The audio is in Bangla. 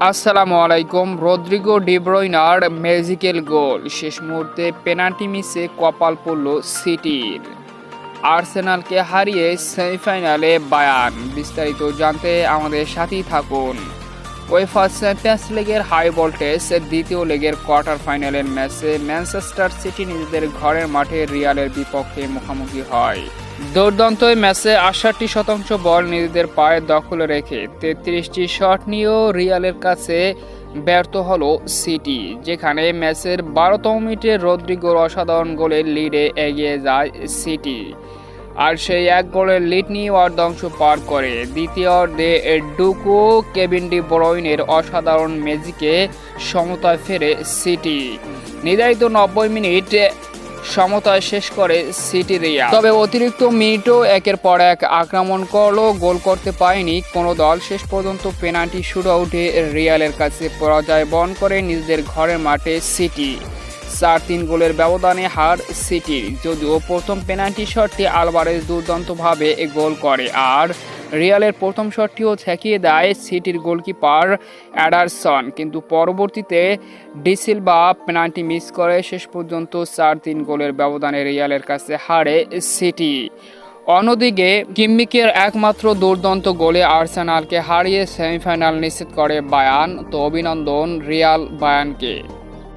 আসসালামু আলাইকুম। রদ্রিগো ডি ব্রুইনার ম্যাজিক্যাল গোল, শেষ মুহূর্তে পেনাল্টি মিসে কপাল পড়ল সিটির। আর্সেনালকে হারিয়ে সেমিফাইনালে বায়ার্ন। বিস্তারিত জানতে আমাদের সাথেই থাকুন। উয়েফা চ্যাম্পিয়ন্স লিগের হাই ভোল্টেজ দ্বিতীয় লেগের কোয়ার্টার ফাইনালের ম্যাচে ম্যানচেস্টার সিটি নিজেদের ঘরের মাঠে রিয়ালের বিপক্ষে মুখোমুখি হয়। দুর্দান্ত এই ম্যাচে 68% বল নিজেদের পায়ে দখলে রেখে 33টি শট নিয়েও রিয়ালের কাছে ব্যর্থ হলো সিটি, যেখানে ম্যাচের 12তম মিনিটে রদ্রিগোর অসাধারণ গোলের লিডে এগিয়ে যায় সিটি। আর সেই এক গোলের লিড নিয়ে অর্ধাংশ পার করে দ্বিতীয় অর্ধে ডুকো কেভিন ডি ব্রুইনের অসাধারণ ম্যাজিকে সমতায় ফেরে সিটি। নির্ধারিত 90 মিনিট সমতায় শেষ করে সিটি রিয়াল। তবে অতিরিক্ত মিনিটও একের পর এক আক্রমণ করলেও গোল করতে পারেনি কোনো দল। শেষ পর্যন্ত পেনাল্টি শুটআউটে রিয়ালের কাছে পরাজয় বরণ করে নিজেদের ঘরের মাঠে সিটি। 4-3 গোলের ব্যবধানে হার সিটির। যদিও প্রথম পেনাল্টি শটটি আলভারেজ দুর্দান্তভাবে গোল করে, আর রিয়ালের প্রথম শটটিও ঠেকিয়ে দেয় সিটির গোলকিপার অ্যাডারসন, কিন্তু পরবর্তীতে ডিসিলভা পেনাল্টি মিস করে শেষ পর্যন্ত 4-3 গোলের ব্যবধানে রিয়ালের কাছে হারে সিটি। অন্যদিকে কিম্মিকের একমাত্র দুর্দান্ত গোলে আর্সেনালকে হারিয়ে সেমিফাইনাল নিশ্চিত করে বায়ার্ন। তো অভিনন্দন রিয়াল বায়ার্নকে।